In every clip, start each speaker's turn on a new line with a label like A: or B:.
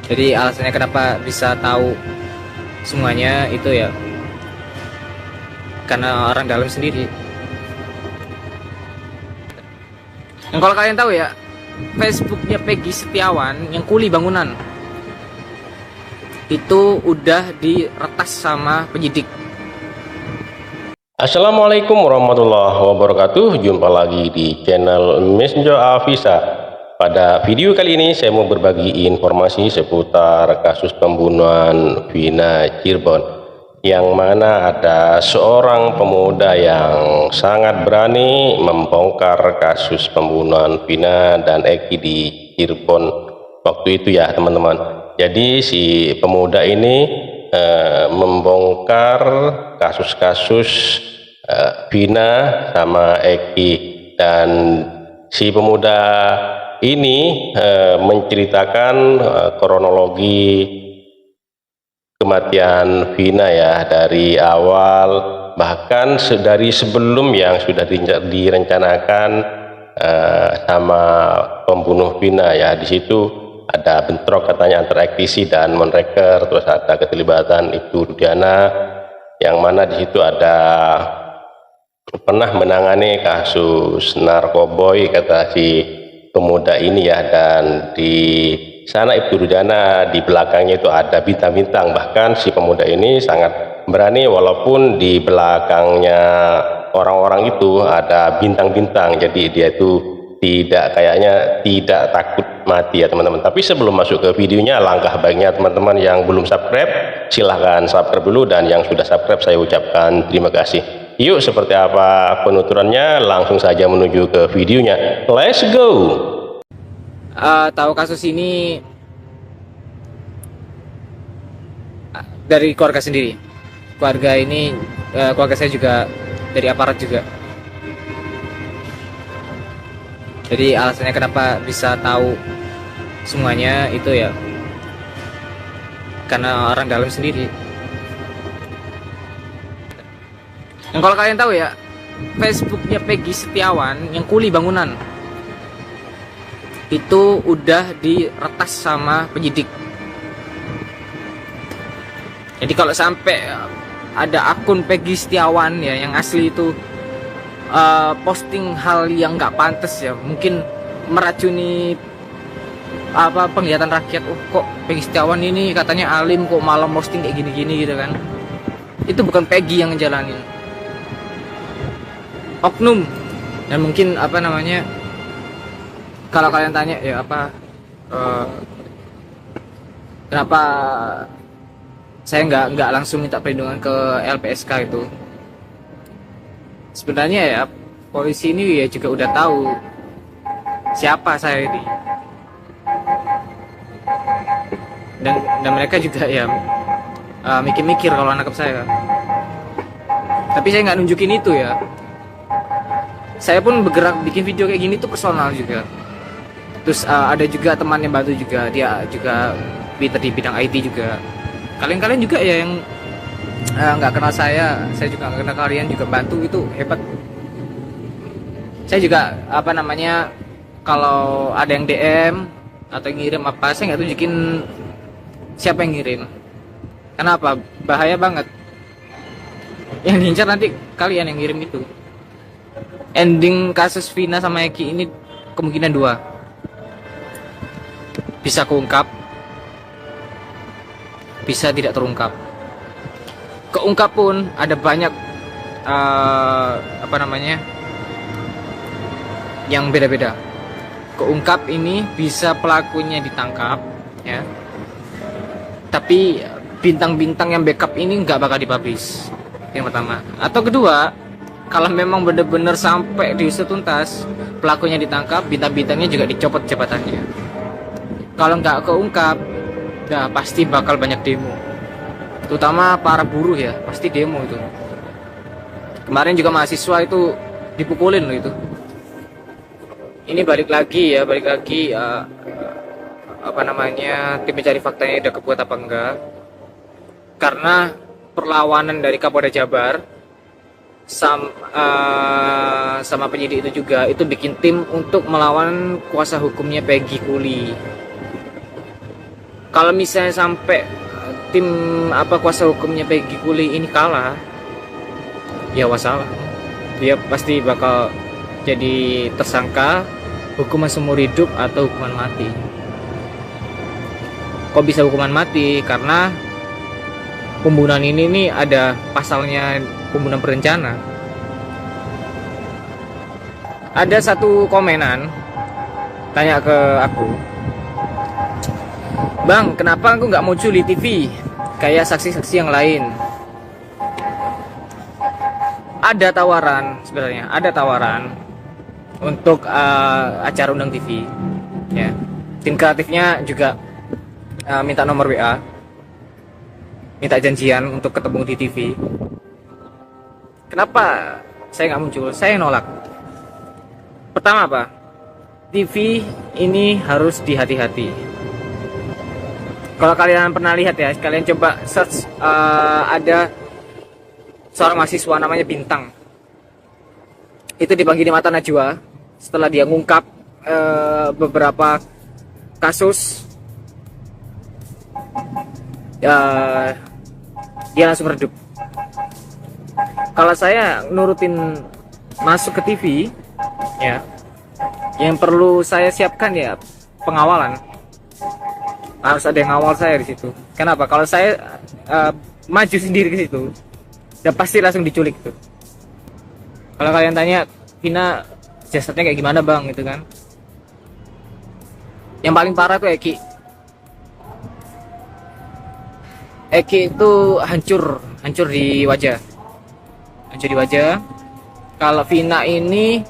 A: Jadi alasannya kenapa bisa tahu semuanya itu ya karena orang dalam sendiri. Yang kalau kalian tahu ya, Facebooknya Peggy Setiawan yang kuli bangunan itu udah diretas sama penyidik.
B: Assalamualaikum warahmatullahi wabarakatuh. Jumpa lagi di channel Mesjo Afisa. Pada video kali ini saya mau berbagi informasi seputar kasus pembunuhan Vina Cirebon, yang mana ada seorang pemuda yang sangat berani membongkar kasus pembunuhan Vina dan Eki di Cirebon waktu itu ya teman-teman. Jadi si pemuda ini membongkar kasus-kasus Vina sama Eki, dan si pemuda ini menceritakan kronologi kematian Vina ya dari awal, bahkan dari sebelum yang sudah direncanakan sama pembunuh Vina ya. Di situ ada bentrok katanya antara Ektisi dan Monreker, terus ada keterlibatan Ibtu Rudiana, yang mana di situ ada pernah menangani kasus narkoboy kata si pemuda ini ya. Dan di sana Ibtu Rudiana, di belakangnya itu ada bintang-bintang, bahkan si pemuda ini sangat berani walaupun di belakangnya orang-orang itu ada bintang-bintang, jadi dia itu kayaknya tidak takut mati ya teman-teman. Tapi sebelum masuk ke videonya, langkah baiknya teman-teman yang belum subscribe silahkan subscribe dulu, dan yang sudah subscribe saya ucapkan terima kasih. Yuk, seperti apa penuturannya, langsung saja menuju ke videonya. Let's go.
A: Tahu kasus ini dari keluarga sendiri. Keluarga ini, keluarga saya juga dari aparat juga. Jadi alasannya kenapa bisa tahu semuanya itu ya karena orang dalam sendiri. Yang kalau kalian tahu ya, Facebooknya Peggy Setiawan yang kuli bangunan itu udah diretas sama penyidik. Jadi kalau sampai ada akun Peggy Setiawan ya yang asli itu posting hal yang nggak pantas ya, mungkin meracuni penglihatan rakyat. Oh, kok Peggy Setiawan ini katanya alim kok malam posting kayak gini-gini gitu kan. Itu bukan Peggy yang ngejalanin, oknum. Dan mungkin kalau kalian tanya ya kenapa saya nggak langsung minta perlindungan ke LPSK itu. Sebenarnya ya polisi ini ya juga udah tahu siapa saya ini, dan mereka juga ya mikir-mikir kalau nangkep saya. Tapi saya nggak nunjukin itu ya. Saya pun bergerak bikin video kayak gini tuh personal juga. Terus ada juga teman yang bantu juga, dia juga pinter di bidang IT juga. Kalian juga ya yang nggak kenal saya juga nggak kenal kalian, juga bantu, itu hebat. Saya juga kalau ada yang DM atau yang ngirim apa, saya nggak tunjukin siapa yang ngirim. Kenapa? Bahaya banget. Yang diincar nanti kalian yang ngirim itu. Ending kasus Vina sama Eki ini kemungkinan dua, bisa keungkap, bisa tidak terungkap. Keungkap pun ada banyak yang beda-beda. Keungkap ini bisa pelakunya ditangkap ya, tapi bintang-bintang yang backup ini nggak bakal dipublish, yang pertama. Atau kedua, kalau memang benar-benar sampai diusut tuntas, pelakunya ditangkap, bintang-bintangnya juga dicopot jabatannya. Kalau nggak keungkap, dah pasti bakal banyak demo, terutama para buruh ya, pasti demo itu. Kemarin juga mahasiswa itu dipukulin loh itu. Ini balik lagi tim mencari faktanya udah kebuat apa enggak. Karena perlawanan dari Kapolda Jabar sama penyidik itu juga, itu bikin tim untuk melawan kuasa hukumnya Peggy Kuli. Kalau misalnya sampai tim kuasa hukumnya Peggy Kuli ini kalah, ya wassalam, dia pasti bakal jadi tersangka hukuman seumur hidup atau hukuman mati. Kok bisa hukuman mati? Karena pembunuhan ini nih ada pasalnya, pembunuhan berencana. Ada satu komenan tanya ke aku, "Bang, kenapa aku nggak muncul di TV kayak saksi-saksi yang lain?" Ada tawaran, sebenarnya ada tawaran untuk acara undang TV, ya. Tim kreatifnya juga minta nomor WA, minta janjian untuk ketemu di TV. Kenapa saya nggak muncul? Saya nolak. Pertama apa? TV ini harus dihati-hati. Kalau kalian pernah lihat ya, kalian coba search, ada seorang mahasiswa namanya Bintang. Itu dipanggil di Mata Najwa setelah dia ngungkap beberapa kasus. Dia langsung redup. Kalau saya nurutin masuk ke TV, ya, yang perlu saya siapkan ya pengawalan. Harus ada yang ngawal saya di situ. Kenapa? Kalau saya maju sendiri ke situ, ya pasti langsung diculik tuh. Kalau kalian tanya, Vina jasadnya kayak gimana bang, gitu kan? Yang paling parah tuh Eki. Eki itu hancur di wajah. Hancur di wajah. Kalau Vina ini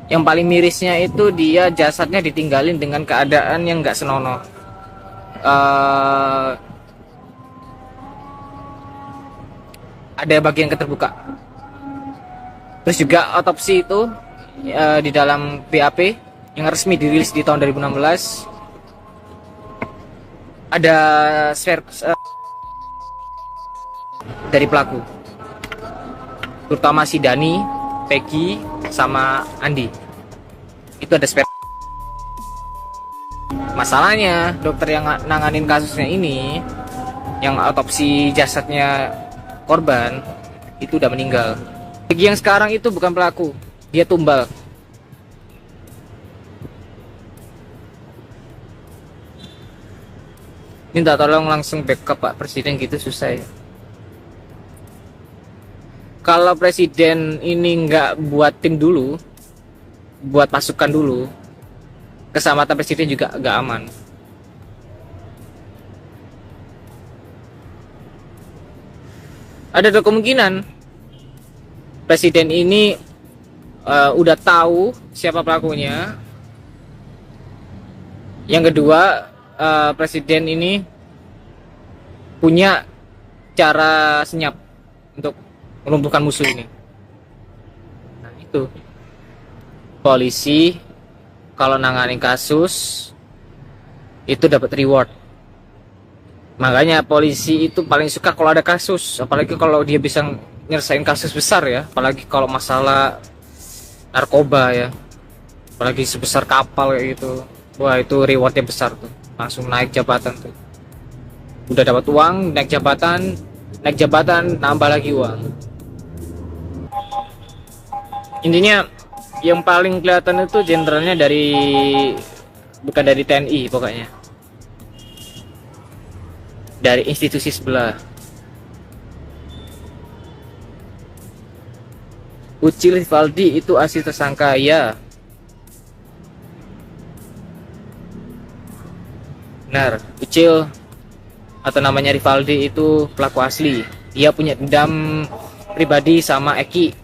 A: yang paling mirisnya itu dia jasadnya ditinggalin dengan keadaan yang nggak senonoh. Ada bagian keterbuka. Terus juga otopsi itu di dalam BAP yang resmi dirilis di tahun 2016 ada swab dari pelaku, terutama si Dani, Peggy, sama Andi. Itu ada swab. Masalahnya dokter yang nanganin kasusnya ini, yang autopsi jasadnya korban, itu udah meninggal. Peggy yang sekarang itu bukan pelaku, dia tumbal. Minta tolong langsung backup Pak Presiden gitu susah ya. Kalau Presiden ini nggak buat tim dulu, buat pasukan dulu, keselamatan Presiden juga nggak aman. Ada kemungkinan Presiden ini udah tahu siapa pelakunya. Yang kedua, Presiden ini punya cara senyap untuk melumpuhkan musuh ini. Nah itu, polisi kalau nangani kasus itu dapat reward. Makanya polisi itu paling suka kalau ada kasus, apalagi kalau dia bisa nyelesain kasus besar ya, apalagi kalau masalah narkoba ya, apalagi sebesar kapal kayak gitu. Wah itu rewardnya besar tuh, langsung naik jabatan tuh. Udah dapat uang, naik jabatan, nambah lagi uang. Intinya yang paling kelihatan itu jenderalnya bukan dari TNI pokoknya, dari institusi sebelah. Ucil Rivaldi itu asli tersangka ya. Benar, Ucil atau namanya Rivaldi itu pelaku asli. Dia punya dendam pribadi sama Eki.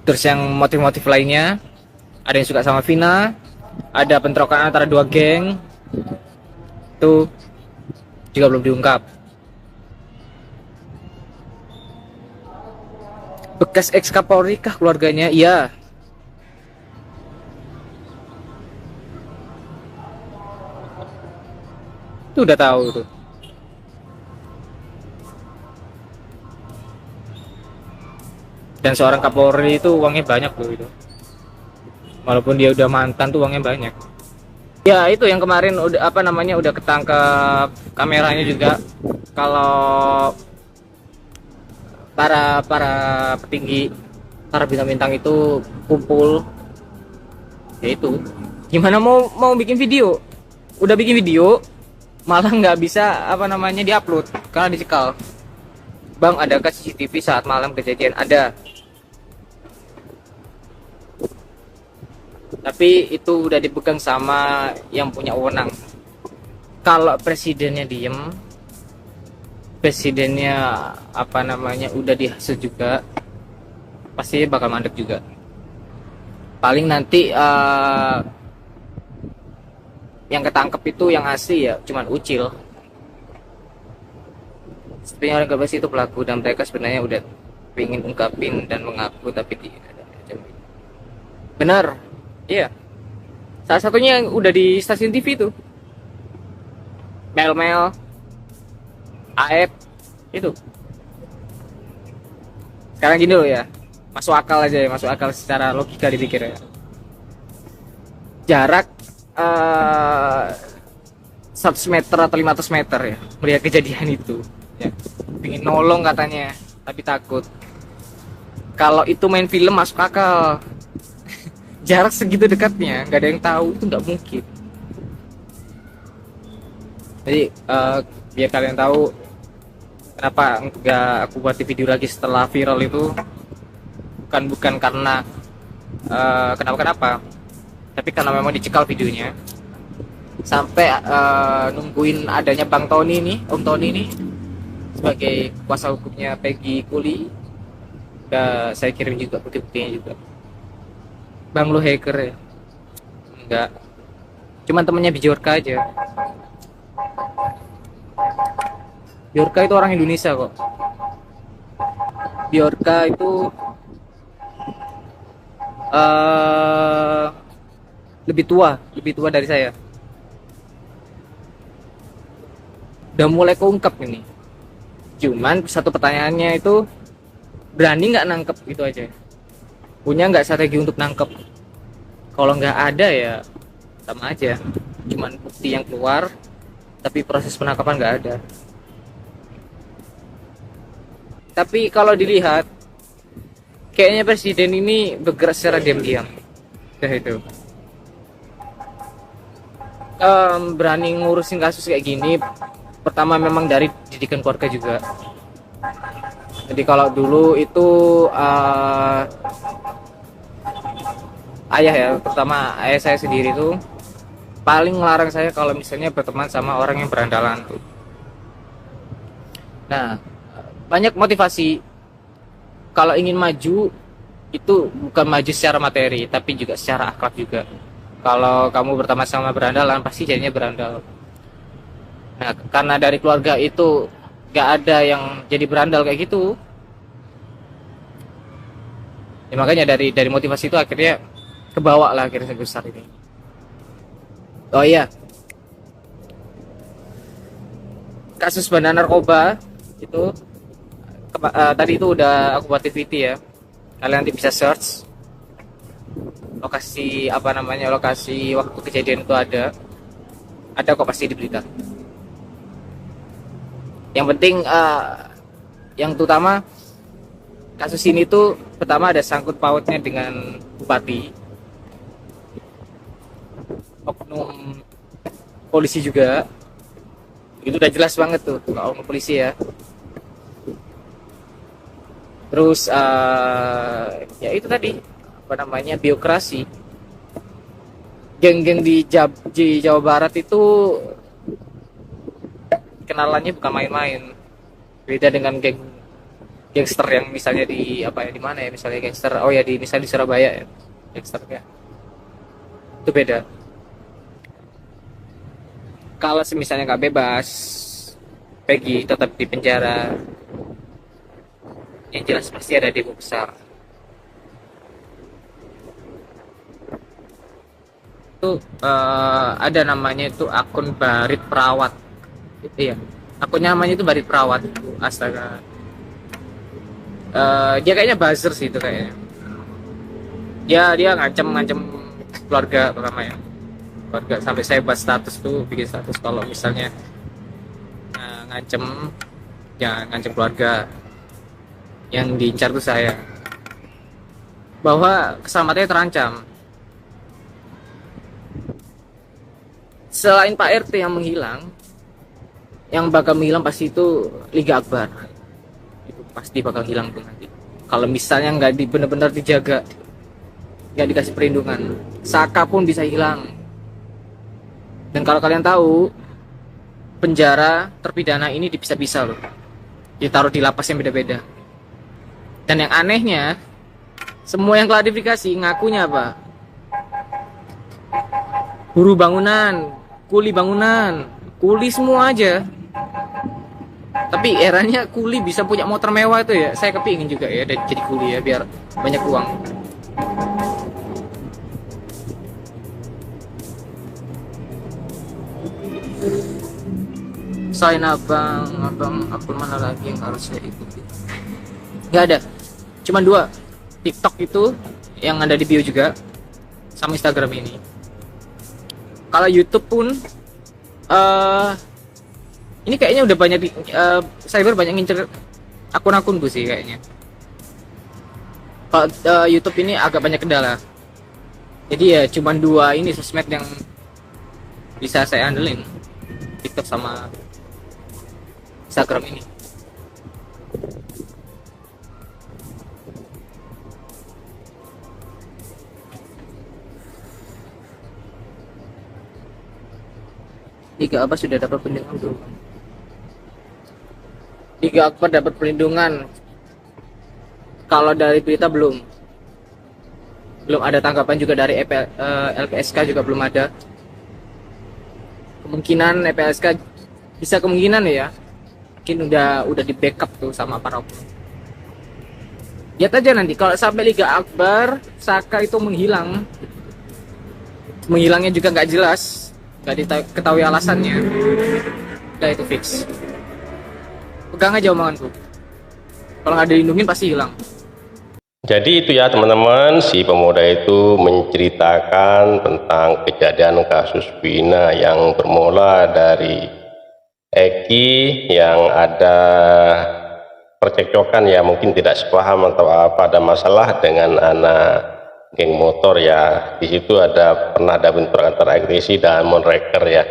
A: Terus yang motif-motif lainnya, ada yang suka sama Vina, ada bentrokan antara dua geng, itu juga belum diungkap. Bekas ex Kapolri kah keluarganya? Iya. Itu udah tahu tuh. Dan seorang Kapolri itu uangnya banyak loh itu. Walaupun dia udah mantan tuh uangnya banyak. Ya itu yang kemarin udah apa namanya udah ketangkep kameranya juga. Kalau para petinggi, para bintang-bintang itu kumpul, ya itu. Gimana mau bikin video? Udah bikin video, malah nggak bisa apa namanya diupload karena dicekal. Bang, adakah CCTV saat malam kejadian? Ada. Tapi itu udah dipegang sama yang punya wewenang. Kalau presidennya diem, presidennya apa namanya udah dihasut juga, pasti bakal mandek juga. Paling nanti yang ketangkep itu yang asli ya cuman Ucil. Sebenarnya orang Gabas itu pelaku dan mereka sebenarnya udah pengen ungkapin dan mengaku tapi tidak ada. Benar, iya. Salah satunya yang udah di stasiun TV tuh, Mel, AF itu. Sekarang gini loh ya, masuk akal aja ya, masuk akal secara logika dipikir ya. Jarak 100 meter atau 500 meter ya melihat kejadian itu ya. Pengen nolong katanya tapi takut. Kalau itu main film masuk akal. Jarak segitu dekatnya nggak ada yang tahu, itu nggak mungkin. Jadi biar kalian tahu kenapa nggak aku buat video lagi setelah viral itu, bukan karena kenapa, tapi karena memang dicekal videonya. Sampai nungguin adanya Bang Tony nih, Om Tony nih sebagai kuasa hukumnya Peggy Kuli, udah saya kirim juga bukti-buktinya juga. Bang, lu hacker ya? Enggak, cuman temennya Bjorka aja. Bjorka itu orang Indonesia kok. Bjorka itu lebih tua dari saya. Udah mulai keungkap ini. Cuman satu pertanyaannya itu, berani nggak nangkep gitu aja? Punya nggak strategi untuk nangkep? Kalau nggak ada ya sama aja. Cuman bukti yang keluar, tapi proses penangkapan nggak ada. Tapi kalau dilihat, kayaknya presiden ini bergerak secara diam-diam. Itu. Berani ngurusin kasus kayak gini, pertama memang dari didikan keluarga juga. Jadi kalau dulu itu ayah ya, terutama ayah saya sendiri tuh paling ngelarang saya kalau misalnya berteman sama orang yang berandalan tuh. Nah, banyak motivasi kalau ingin maju itu bukan maju secara materi tapi juga secara akhlak juga. Kalau kamu berteman sama berandalan pasti jadinya berandal. Nah, karena dari keluarga itu gak ada yang jadi berandal kayak gitu, ya makanya dari motivasi itu akhirnya kebawa lah akhirnya sebesar ini. Oh iya, kasus bandar narkoba itu tadi itu udah aku buat TVT ya, kalian nanti bisa search lokasi apa namanya, lokasi waktu kejadian itu ada kok pasti di berita. Yang penting yang terutama kasus ini tuh pertama ada sangkut pautnya dengan bupati, oknum polisi juga. Itu udah jelas banget tuh oknum polisi ya. Terus ya itu tadi apa namanya, biokrasi. Geng-geng di Jawa Barat itu kenalannya bukan main-main. Beda dengan gangster yang misalnya di apa ya, di mana ya, misalnya gangster misalnya di Surabaya ya, gangsternya itu beda. Kalau misalnya nggak bebas, Peggy tetap di penjara, yang jelas pasti ada demo besar. Itu ada namanya itu akun Barit Perawat itu ya, akunnya namanya itu Barit Perawat. Astaga, dia kayaknya buzzer sih itu kayaknya. Dia ngancem keluarga pertama ya. keluarga. Sampai saya buat status tuh, bikin status kalau misalnya ngancem, jangan ngancem keluarga, yang diincar tuh saya, bahwa keselamatannya terancam. Selain Pak RT yang menghilang, yang bakal menghilang pasti itu Liga Akbar. Itu pasti bakal hilang tuh nanti. Kalau misalnya nggak benar-benar dijaga, nggak dikasih perlindungan, Saka pun bisa hilang. Dan kalau kalian tahu, penjara terpidana ini dipisah-pisah loh, ditaruh di lapas yang beda-beda. Dan yang anehnya, semua yang klarifikasi ngakunya apa? Buruh bangunan, kuli bangunan, kuli semua aja. Tapi eranya kuli bisa punya motor mewah itu ya. Saya kepingin juga ya jadi kuli ya, biar banyak uang. Selain abang akun mana lagi yang harus saya ikuti? Gak ada, cuma 2. TikTok itu yang ada di bio juga, sama Instagram ini. Kalau YouTube pun ini kayaknya udah banyak cyber banyak ngincer akun-akunku sih kayaknya. Kalau YouTube ini agak banyak kendala. Jadi ya cuma 2 ini sosmed yang bisa saya andelin, TikTok sama Instagram ini. Liga Akbar sudah dapat perlindungan belum? Liga Akbar dapat perlindungan. Kalau dari berita belum ada tanggapan juga dari LPSK juga belum ada. Kemungkinan LPSK bisa kemungkinan ya, mungkin udah di backup tuh sama para oknum. Lihat aja nanti kalau sampai Liga Akbar Saka itu menghilangnya juga nggak jelas, nggak diketahui alasannya, udah itu fix. Pegang aja omonganku, kalau nggak dilindungin pasti hilang.
B: Jadi itu ya teman-teman, si pemuda itu menceritakan tentang kejadian kasus Vina yang bermula dari Eki yang ada percekcokan ya, mungkin tidak sepaham atau apa, ada masalah dengan anak geng motor ya. Di situ pernah ada benturan antara Ektisi dan Monreker ya,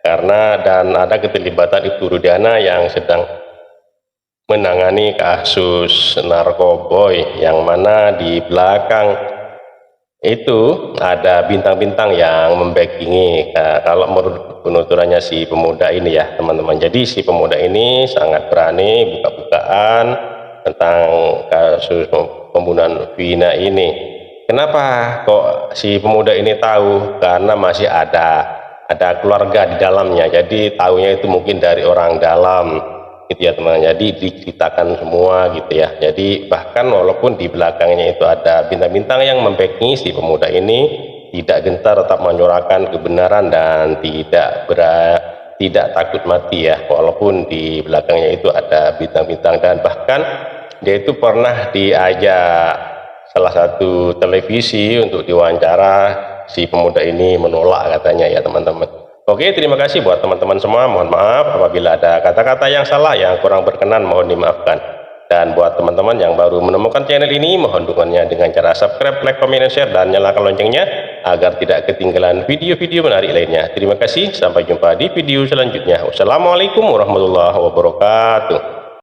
B: dan ada keterlibatan Ibu Rudiana yang sedang menangani kasus narkoboy, yang mana di belakang itu ada bintang-bintang yang membackingi kalau menurut penuturannya si pemuda ini ya teman-teman. Jadi si pemuda ini sangat berani buka-bukaan tentang kasus pembunuhan Vina ini. Kenapa kok si pemuda ini tahu? Karena masih ada keluarga di dalamnya, jadi tahunya itu mungkin dari orang dalam gitu ya teman. Jadi diceritakan semua gitu ya. Jadi bahkan walaupun di belakangnya itu ada bintang-bintang yang membacking si pemuda ini, tidak gentar, tetap menyuarakan kebenaran dan tidak takut mati ya, walaupun di belakangnya itu ada bintang-bintang. Dan bahkan dia itu pernah diajak salah satu televisi untuk diwawancara, si pemuda ini menolak katanya ya teman-teman. Oke, terima kasih buat teman-teman semua. Mohon maaf apabila ada kata-kata yang salah, yang kurang berkenan, mohon dimaafkan. Dan buat teman-teman yang baru menemukan channel ini, mohon dukungannya dengan cara subscribe, like, comment, share, dan nyalakan loncengnya agar tidak ketinggalan video-video menarik lainnya. Terima kasih, sampai jumpa di video selanjutnya. Wassalamualaikum warahmatullahi wabarakatuh.